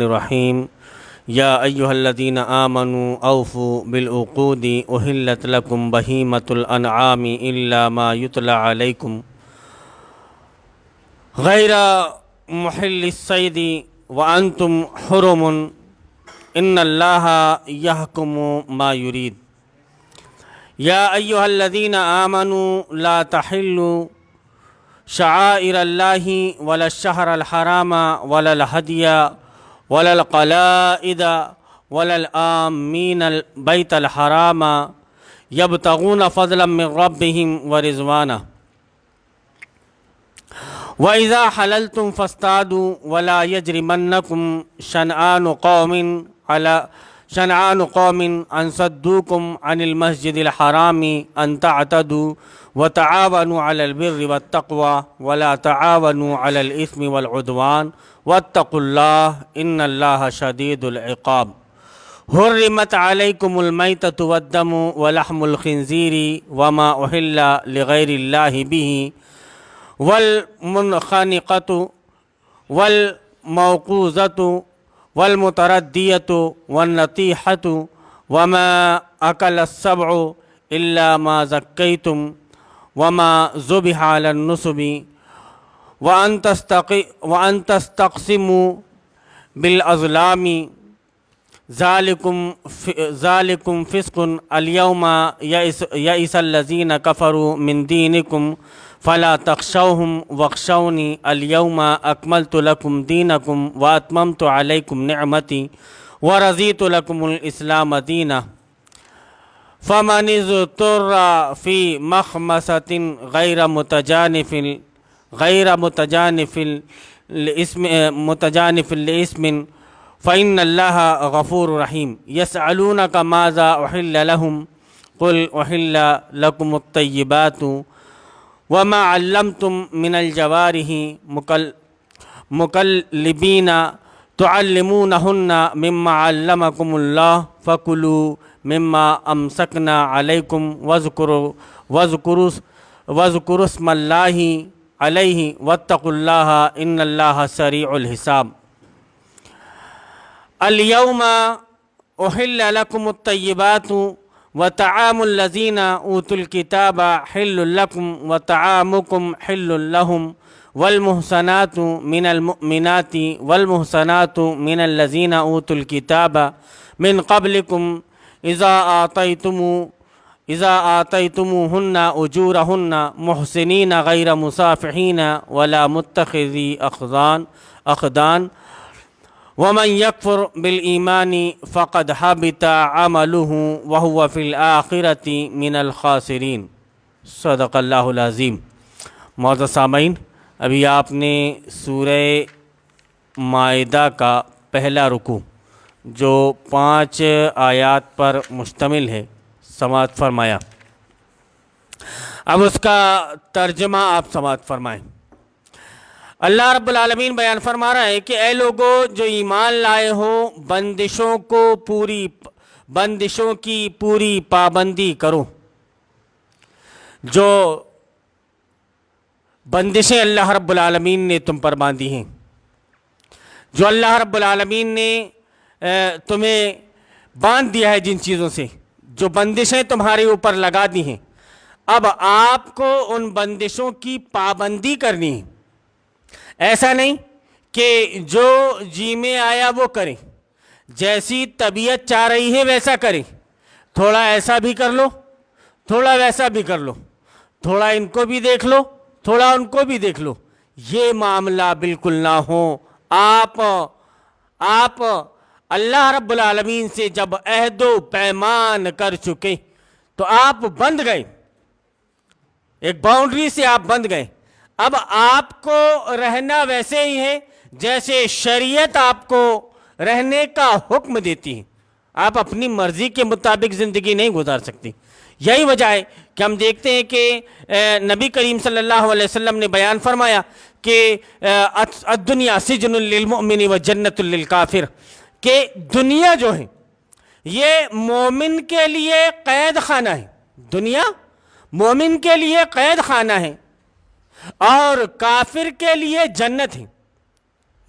الرحیم یا ایہا الذین آمنوا اوفوا بالعقود احلت لکم بہیمۃ الانعام الا ما یتلی علیکم غیر محل الصید وانتم حرم ان اللہ یحکم ما یرید یا ایہا الذین آمنوا لا تحلوا شعائر اللہ ولا الشہر الحرام ولا الہدی ولا القلائد ولا الآمین البیت الحرام یبتغون فضلا من ربہم ورضوانا وَإِذَا حَلَلْتُمْ فَاصْطَادُوا وَلَا يَجْرِمَنَّكُمْ شَنْآنُ قَوْمٍ أَنْ صَدُّوكُمْ عَنِ الْمَسْجِدِ الْحَرَامِ أَنْ تَعْتَدُوا وَتَعَاوَنُوا عَلَى الْبِرِّ وَالتَّقْوَى وَلَا تَعَاوَنُوا عَلَى الْإِثْمِ وَالْعُدْوَانِ وَاتَّقُوا اللَّهَ إِنَّ اللَّهَ شَدِيدُ الْعِقَابِ حُرِّمَتْ عَلَيْكُمُ الْمَيْتَةُ وَالدَّمُ وَلَحْمُ الْخِنْزِيرِ وَمَا أُحِلَّ لِغَيْرِ اللَّهِ بِهِ والمنخنقة والموقوذة والمتردية والنطيحة وما أكل السبع إلا ما زكيتم وما ذبح على النصب وأن تستقسموا بالأزلام ذلكم فسق اليوم يئس الذين كفروا من دينكم فلا تخشوهم واخشوني اليوم أكملت لكم دينكم وأتممت عليكم نعمتي ورضيت لكم الإسلام دينا فمن اضطر في مخمصة غير متجانف لإثم فإن الله غفور رحيم يسألونك ماذا أحل لهم قل أحل لكم الطيبات وما علمتم من الجوارح مكلبين تعلمونهن مما علمكم الله فكلوا مما أمسكنا عليكم واذكروا اسم الله عليه واتقوا الله إن الله سريع الحساب اليوم أحل لكم الطيبات وطعام الذين أوتوا الكتاب حل لكم وطعامكم حل لهم والمحصنات من المؤمنات والمحصنات من الذين أوتوا الكتاب من قبلكم إذا آتيتموهن أجورهن محسنين غير مسافحين ولا متخذي أخدان ومن يكفر بالإيمان فقد حبط عمله وهو في الآخرة من الخاسرين صدق اللہ العظیم۔ معزز سامعین، ابھی آپ نے سورہ مائدہ کا پہلا رکوع جو 5 آیات پر مشتمل ہے سماعت فرمایا۔ اب اس کا ترجمہ آپ سماعت فرمائیں۔ اللہ رب العالمین بیان فرما رہا ہے کہ اے لوگو جو ایمان لائے ہو، بندشوں کی پوری پابندی کرو۔ جو بندشیں اللہ رب العالمین نے تم پر باندھی ہیں، جو اللہ رب العالمین نے تمہیں باندھ دیا ہے، جن چیزوں سے جو بندشیں تمہارے اوپر لگا دی ہیں، اب آپ کو ان بندشوں کی پابندی کرنی ہے۔ ایسا نہیں کہ جو جی میں آیا وہ کریں، جیسی طبیعت چاہ رہی ہے ویسا کریں، تھوڑا ایسا بھی کر لو، تھوڑا ویسا بھی کر لو، تھوڑا ان کو بھی دیکھ لو، تھوڑا ان کو بھی دیکھ لو۔ یہ معاملہ بالکل نہ ہو۔ آپ اللہ رب العالمین سے جب عہد و پیمان کر چکے تو آپ بندھ گئے، ایک باؤنڈری سے آپ بندھ گئے۔ اب آپ کو رہنا ویسے ہی ہے جیسے شریعت آپ کو رہنے کا حکم دیتی ہے۔ آپ اپنی مرضی کے مطابق زندگی نہیں گزار سکتی۔ یہی وجہ ہے کہ ہم دیکھتے ہیں کہ نبی کریم صلی اللہ علیہ وسلم نے بیان فرمایا کہ الدنیا سجن للمؤمن و جنت للکافر، کہ دنیا جو ہے یہ مومن کے لیے قید خانہ ہے، دنیا مومن کے لیے قید خانہ ہے اور کافر کے لیے جنت ہے۔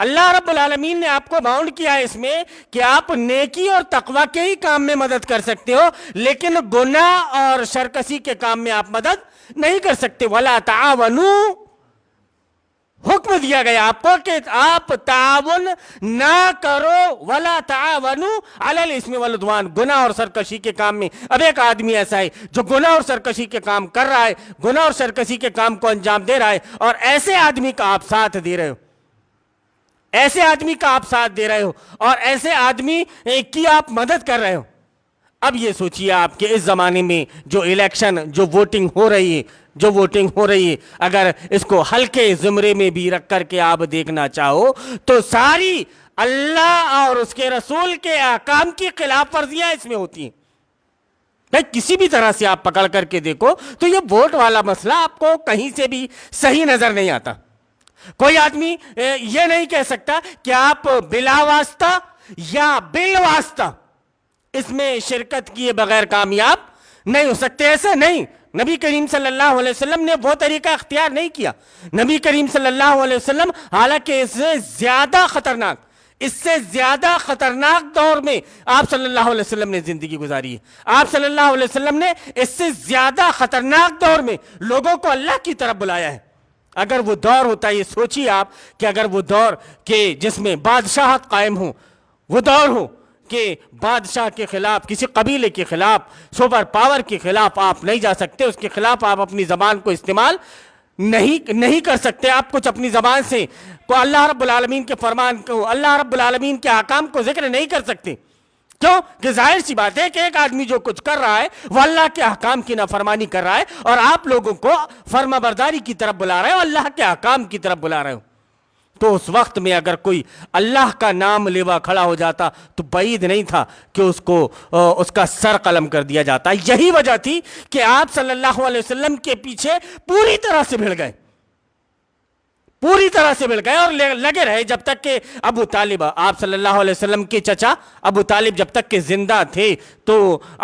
اللہ رب العالمین نے آپ کو باؤنڈ کیا ہے اس میں کہ آپ نیکی اور تقوی کے ہی کام میں مدد کر سکتے ہو، لیکن گناہ اور سرکشی کے کام میں آپ مدد نہیں کر سکتے. وَلَا تَعَاوَنُوا، حکم دیا گیا آپ کو کہ آپ تعاون نہ کرو. وَلَا تَعَاوَنُوا عَلَى الْإِثْمِ وَالْعُدْوَانِ، گناہ اور سرکشی کے کام میں. اب ایک آدمی ایسا ہے جو گناہ اور سرکشی کے کام کر رہا ہے، گناہ اور سرکشی کے کام کو انجام دے رہا ہے، اور ایسے آدمی کا آپ ساتھ دے رہے ہو، ایسے آدمی کا آپ ساتھ دے رہے ہو، اور ایسے آدمی کی آپ مدد کر رہے ہو. اب یہ سوچئے آپ کے اس زمانے میں جو الیکشن، جو ووٹنگ ہو رہی ہے، اگر اس کو ہلکے زمرے میں بھی رکھ کر کے آپ دیکھنا چاہو تو ساری اللہ اور اس کے رسول کے احکام کی خلاف ورزیاں اس میں ہوتی ہیں. کسی بھی طرح سے آپ پکڑ کر کے دیکھو تو یہ ووٹ والا مسئلہ آپ کو کہیں سے بھی صحیح نظر نہیں آتا. کوئی آدمی یہ نہیں کہہ سکتا کہ آپ بلا واسطہ یا بالواسطہ اس میں شرکت کیے بغیر کامیاب نہیں ہو سکتے. ایسا نہیں. نبی کریم صلی اللہ علیہ وسلم نے وہ طریقہ اختیار نہیں کیا. نبی کریم صلی اللہ علیہ وسلم حالانکہ اس سے زیادہ خطرناک دور میں آپ صلی اللہ علیہ وسلم نے زندگی گزاری ہے. آپ صلی اللہ علیہ وسلم نے اس سے زیادہ خطرناک دور میں لوگوں کو اللہ کی طرف بلایا ہے. اگر وہ دور ہوتا، یہ سوچیے آپ کہ اگر وہ دور کہ جس میں بادشاہت قائم ہو، وہ دور ہو کہ بادشاہ کے خلاف، کسی قبیلے کے خلاف، سپر پاور کے خلاف آپ نہیں جا سکتے، اس کے خلاف آپ اپنی زبان کو استعمال نہیں کر سکتے، آپ کچھ اپنی زبان سے کو اللہ رب العالمین کے فرمان کو، اللہ رب العالمین کے احکام کو ذکر نہیں کر سکتے. کیوں کہ ظاہر سی بات ہے کہ ایک آدمی جو کچھ کر رہا ہے وہ اللہ کے احکام کی نافرمانی کر رہا ہے، اور آپ لوگوں کو فرما برداری کی طرف بلا رہے ہو، اللہ کے احکام کی طرف بلا رہے ہو. تو اس وقت میں اگر کوئی اللہ کا نام لیوا کھڑا ہو جاتا تو بعید نہیں تھا کہ اس کا سر قلم کر دیا جاتا. یہی وجہ تھی کہ آپ صلی اللہ علیہ وسلم کے پیچھے پوری طرح سے بھیڑ گئے اور لگے رہے جب تک کہ ابو طالب، آپ صلی اللہ علیہ وسلم کے چچا ابو طالب جب تک کہ زندہ تھے تو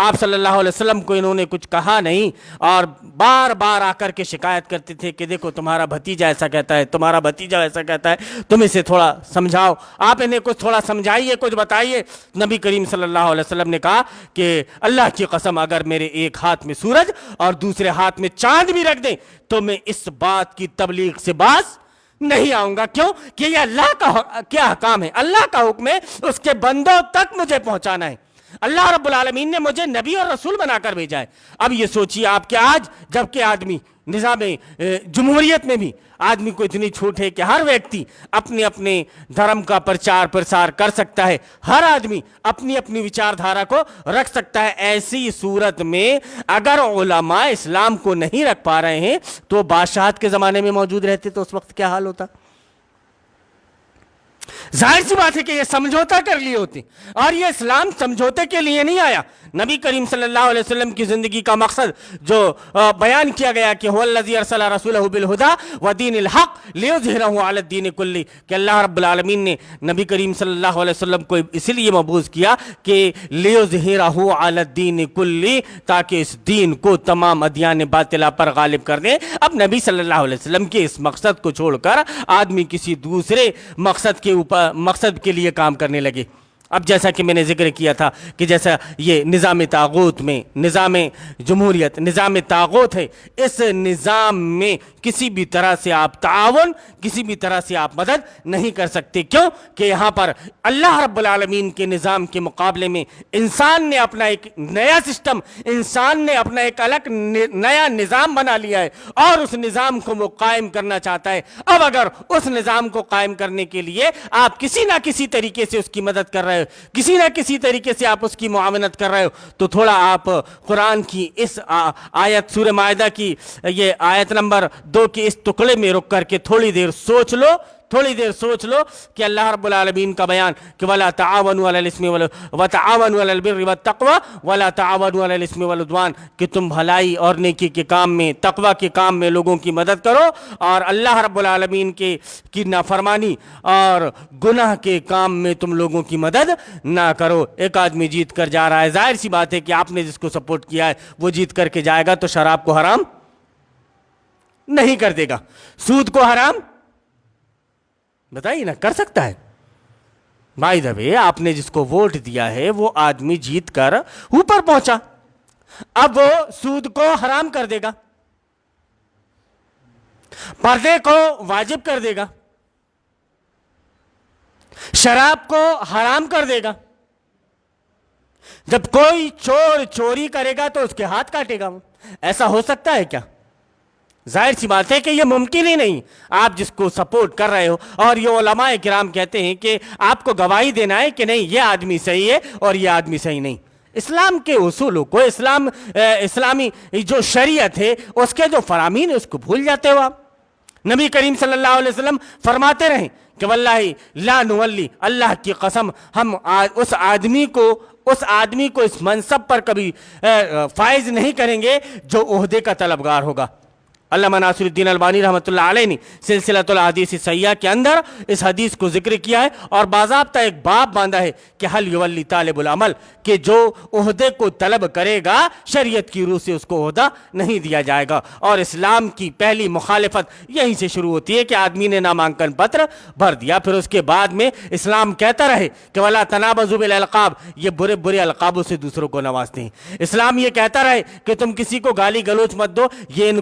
آپ صلی اللہ علیہ وسلم کو انہوں نے کچھ کہا نہیں، اور بار بار آ کر کے شکایت کرتے تھے کہ دیکھو تمہارا بھتیجا ایسا کہتا ہے، تمہارا بھتیجا ایسا کہتا ہے، تم اسے تھوڑا سمجھاؤ، آپ انہیں کچھ تھوڑا سمجھائیے، کچھ بتائیے. نبی کریم صلی اللہ علیہ وسلم نے کہا کہ اللہ کی قسم اگر میرے ایک ہاتھ میں سورج اور دوسرے ہاتھ میں چاند بھی رکھ دیں تو میں اس بات کی تبلیغ سے باز نہیں آؤں گا. کیوں کہ یہ اللہ کا کیا حکام ہے، اللہ کا حکم ہے، اس کے بندوں تک مجھے پہنچانا ہے. اللہ رب العالمین نے مجھے نبی اور رسول بنا کر بھیجا ہے. اب یہ سوچیے آپ کہ آج جب کہ آدمی نظام جمہوریت میں بھی آدمی کو اتنی چھوٹ ہے کہ ہر ویکتی اپنے اپنے دھرم کا پرسار کر سکتا ہے، ہر آدمی اپنی اپنی وچار دھارا کو رکھ سکتا ہے. ایسی صورت میں اگر علماء اسلام کو نہیں رکھ پا رہے ہیں تو بادشاہت کے زمانے میں موجود رہتے تو اس وقت کیا حال ہوتا؟ ظاہر سی بات ہے کہ یہ سمجھوتا کر لیے ہوتے، اور یہ اسلام سمجھوتے کے لیے نہیں آیا. نبی کریم صلی اللہ علیہ وسلم کی زندگی کا مقصد جو بیان کیا گیا کہ هو الذی ارسل رسولہ بالہدی ودین الحق لیظہرہ علی الدین کلہ، کہ اللہ رب العالمین نے نبی کریم صلی اللہ علیہ وسلم کو اس لیے مبعوث کیا کہ لیظہرہ علی الدین کلہ، تاکہ اس دین کو تمام ادیان باطلہ پر غالب کر دیں. اب نبی صلی اللہ علیہ وسلم کے اس مقصد کو چھوڑ کر آدمی کسی دوسرے مقصد کے لیے کام کرنے لگے. اب جیسا کہ میں نے ذکر کیا تھا کہ جیسا یہ نظام طاغوت میں، نظام جمہوریت نظام طاغوت ہے، اس نظام میں کسی بھی طرح سے آپ تعاون، کسی بھی طرح سے آپ مدد نہیں کر سکتے. کیوں کہ یہاں پر اللہ رب العالمین کے نظام کے مقابلے میں انسان نے اپنا ایک نیا سسٹم، انسان نے اپنا ایک الگ نیا نظام بنا لیا ہے، اور اس نظام کو وہ قائم کرنا چاہتا ہے. اب اگر اس نظام کو قائم کرنے کے لیے آپ کسی نہ کسی طریقے سے اس کی مدد کر رہے ہو، کسی نہ کسی طریقے سے آپ اس کی معاونت کر رہے ہو، تو تھوڑا آپ قرآن کی اس آیت سورہ مائدہ کی یہ آیت نمبر 2 کے اس ٹکڑے میں رک کر کے تھوڑی دیر سوچ لو کہ اللہ رب العالمین کا بیان کہ وَلَا تَعَاوَنُوا عَلَى الْإِثْمِ وَتَعَاوَنُوا عَلَى الْبِرِّ وَالتَّقْوَى وَلَا تَعَاوَنُوا عَلَى الْإِثْمِ وَالْعُدْوَانِ، کہ تم بھلائی اور نیکی کے کام میں، تقوی کے کام میں لوگوں کی مدد کرو، اور اللہ رب العالمین کی نافرمانی اور گناہ کے کام میں تم لوگوں کی مدد نہ کرو. ایک آدمی جیت کر جا رہا ہے، ظاہر سی بات ہے کہ آپ نے جس کو سپورٹ کیا ہے وہ جیت کر کے جائے گا تو شراب کو حرام نہیں کر دے گا، سود کو حرام بتائیے نا، کر سکتا ہے؟ بائی دا وے آپ نے جس کو ووٹ دیا ہے وہ آدمی جیت کر اوپر پہنچا، اب وہ سود کو حرام کر دے گا، پردے کو واجب کر دے گا، شراب کو حرام کر دے گا۔ جب کوئی چور چوری کرے گا تو اس کے ہاتھ کاٹے گا۔ ایسا ہو سکتا ہے کیا؟ ظاہر سی بات ہے کہ یہ ممکن ہی نہیں۔ آپ جس کو سپورٹ کر رہے ہو، اور یہ علماء کرام کہتے ہیں کہ آپ کو گواہی دینا ہے کہ نہیں یہ آدمی صحیح ہے اور یہ آدمی صحیح نہیں۔ اسلام کے اصولوں کو، اسلامی جو شریعت ہے اس کے جو فرامین ہے اس کو بھول جاتے ہو آپ۔ نبی کریم صلی اللہ علیہ وسلم فرماتے رہیں کہ واللہ لا نولی، اللہ کی قسم ہم اس آدمی کو اس منصب پر کبھی فائز نہیں کریں گے جو عہدے کا طلبگار ہوگا۔ علامہ ناصر الدین البانی رحمۃ اللہ علیہ نے سلسلۃ الاحادیث الصحیحہ کے اندر اس حدیث کو ذکر کیا ہے اور باضابطہ ایک باب باندھا ہے کہ حل یولی طالب العمل، کہ جو عہدے کو طلب کرے گا شریعت کی روح سے اس کو عہدہ نہیں دیا جائے گا۔ اور اسلام کی پہلی مخالفت یہیں سے شروع ہوتی ہے کہ آدمی نے نامانکن پتر بھر دیا، پھر اس کے بعد میں اسلام کہتا رہے کہ ولا تنابزوا بالالقاب، یہ برے برے القابوں سے دوسروں کو نوازتے ہیں۔ اسلام یہ کہتا رہے کہ تم کسی کو گالی گلوچ مت دو، یہ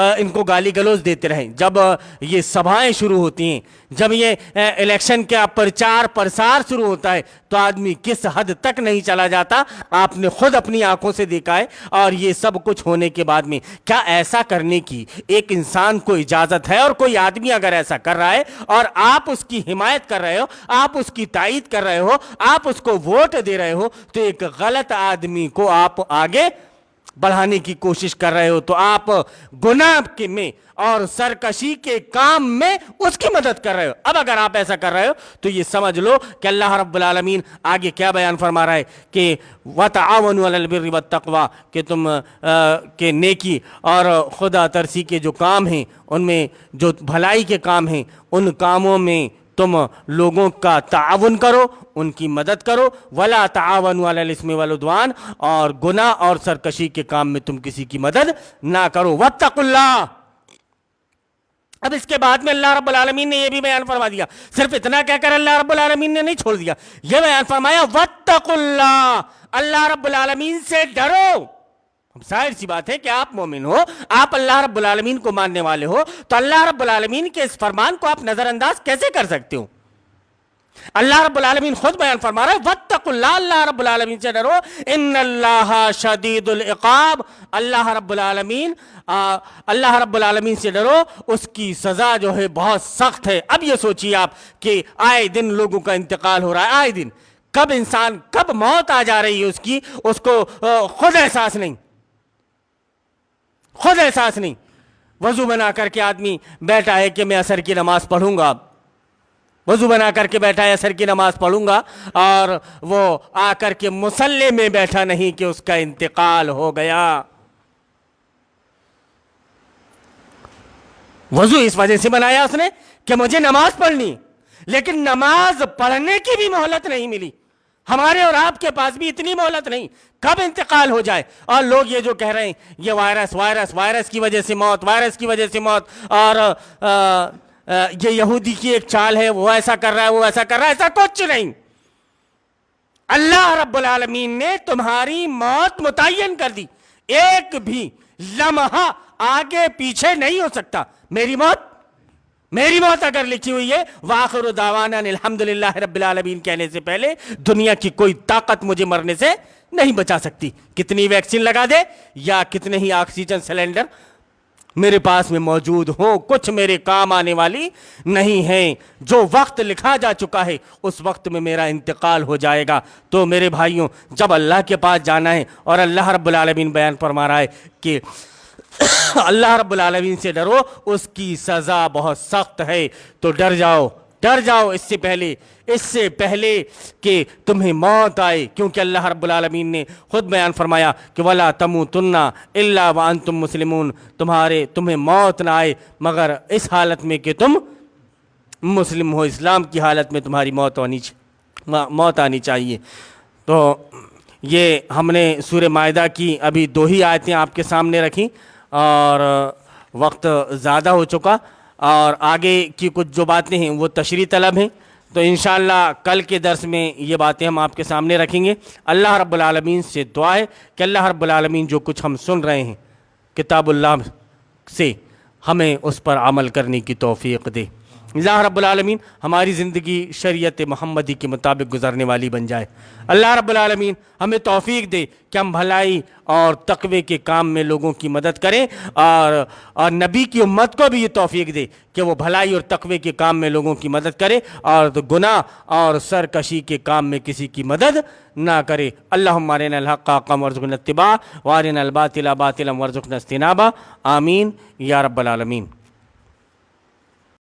ان کو گالی گلوچ دیتے رہیں۔ جب یہ سبھائیں شروع ہوتی ہیں، جب یہ الیکشن کا پرچار پرسار شروع ہوتا ہے تو آدمی کس حد تک نہیں چلا جاتا، آپ نے خود اپنی آنکھوں سے دیکھا ہے۔ اور یہ سب کچھ ہونے کے بعد میں کیا ایسا کرنے کی ایک انسان کو اجازت ہے؟ اور کوئی آدمی اگر ایسا کر رہا ہے اور آپ اس کی حمایت کر رہے ہو، آپ اس کی تائید کر رہے ہو، آپ اس کو ووٹ دے رہے ہو، تو ایک غلط آدمی کو آپ آگے بڑھانے کی کوشش کر رہے ہو، تو آپ گناہ میں اور سرکشی کے کام میں اس کی مدد کر رہے ہو۔ اب اگر آپ ایسا کر رہے ہو تو یہ سمجھ لو کہ اللہ رب العالمین آگے کیا بیان فرما رہا ہے کہ وَتَعَاوَنُوا عَلَى الْبِرِّ وَالتَّقْوَىٰ، کہ تم کہ نیکی اور خدا ترسی کے جو کام ہیں، ان میں جو بھلائی کے کام ہیں، ان کاموں میں تم لوگوں کا تعاون کرو، ان کی مدد کرو۔ ولا تعاونوا علی الاسم والعدوان، اور گناہ اور سرکشی کے کام میں تم کسی کی مدد نہ کرو۔ واتقوا اللہ۔ اب اس کے بعد میں اللہ رب العالمین نے یہ بھی بیان فرما دیا، صرف اتنا کہہ کر اللہ رب العالمین نے نہیں چھوڑ دیا، یہ بیان فرمایا واتقوا اللہ، اللہ رب العالمین سے ڈرو۔ ظاہر سی بات ہے کہ آپ مومن ہو، آپ اللہ رب العالمین کو ماننے والے ہو، تو اللہ رب العالمین کے اس فرمان کو آپ نظر انداز کیسے کر سکتے ہو؟ اللہ رب العالمین خود بیان فرما رہا ہے واتقوا اللہ، اللہ رب العالمین سے ڈرو، ان اللہ شدید العقاب، اللہ رب العالمین سے ڈرو، اس کی سزا جو ہے بہت سخت ہے۔ اب یہ سوچیے آپ کہ آئے دن لوگوں کا انتقال ہو رہا ہے، آئے دن کب موت آ جا رہی ہے اس کو خود احساس نہیں۔ وضو بنا کر کے آدمی بیٹھا ہے کہ میں عصر کی نماز پڑھوں گا، وضو بنا کر کے بیٹھا ہے عصر کی نماز پڑھوں گا، اور وہ آ کر کے مصلی میں بیٹھا نہیں کہ اس کا انتقال ہو گیا۔ وضو اس وجہ سے بنایا اس نے کہ مجھے نماز پڑھنی، لیکن نماز پڑھنے کی بھی مہلت نہیں ملی۔ ہمارے اور آپ کے پاس بھی اتنی مہلت نہیں، کب انتقال ہو جائے۔ اور لوگ یہ جو کہہ رہے ہیں یہ وائرس کی وجہ سے موت، اور یہ یہودی کی ایک چال ہے، وہ ایسا کر رہا ہے، ایسا کچھ نہیں۔ اللہ رب العالمین نے تمہاری موت متعین کر دی، ایک بھی لمحہ آگے پیچھے نہیں ہو سکتا۔ میری موت اگر لکھی ہوئی ہے وآخر دعوانا الحمدللہ رب العالمین کہنے سے پہلے دنیا کی کوئی طاقت مجھے مرنے سے نہیں بچا سکتی۔ کتنی ویکسین لگا دے یا کتنے ہی آکسیجن سلنڈر میرے پاس میں موجود ہوں، کچھ میرے کام آنے والی نہیں ہیں۔ جو وقت لکھا جا چکا ہے اس وقت میں میرا انتقال ہو جائے گا۔ تو میرے بھائیوں، جب اللہ کے پاس جانا ہے، اور اللہ رب العالمین بیان فرما رہا ہے کہ اللہ رب العالمین سے ڈرو، اس کی سزا بہت سخت ہے، تو ڈر جاؤ اس سے پہلے کہ تمہیں موت آئے، کیونکہ اللہ رب العالمین نے خود بیان فرمایا کہ وَلَا تَمُوتُنَّ إِلَّا وَأَنْتُمْ مُسْلِمُونَ، تمہیں موت نہ آئے مگر اس حالت میں کہ تم مسلم ہو، اسلام کی حالت میں تمہاری موت آنی چاہیے۔ تو یہ ہم نے سورہ مائدہ کی ابھی 2 ہی آیتیں آپ کے سامنے رکھیں، اور وقت زیادہ ہو چکا۔ اور آگے کی کچھ جو باتیں ہیں وہ تشریح طلب ہیں، تو انشاءاللہ کل کے درس میں یہ باتیں ہم آپ کے سامنے رکھیں گے۔ اللہ رب العالمین سے دعا ہے کہ اللہ رب العالمین جو کچھ ہم سن رہے ہیں کتاب اللہ سے، ہمیں اس پر عمل کرنے کی توفیق دے۔ اللہ رب العالمین ہماری زندگی شریعت محمدی کے مطابق گزرنے والی بن جائے۔ اللہ رب العالمین ہمیں توفیق دے کہ ہم بھلائی اور تقوی کے کام میں لوگوں کی مدد کریں، اور نبی کی امت کو بھی یہ توفیق دے کہ وہ بھلائی اور تقوی کے کام میں لوگوں کی مدد کرے اور گناہ اور سرکشی کے کام میں کسی کی مدد نہ کرے۔ اللہم ارنا الحق حقا وارزقنا اتباعہ وارنا الباطل باطلا وارزقنا اجتنابہ، آمین یا رب العالمین۔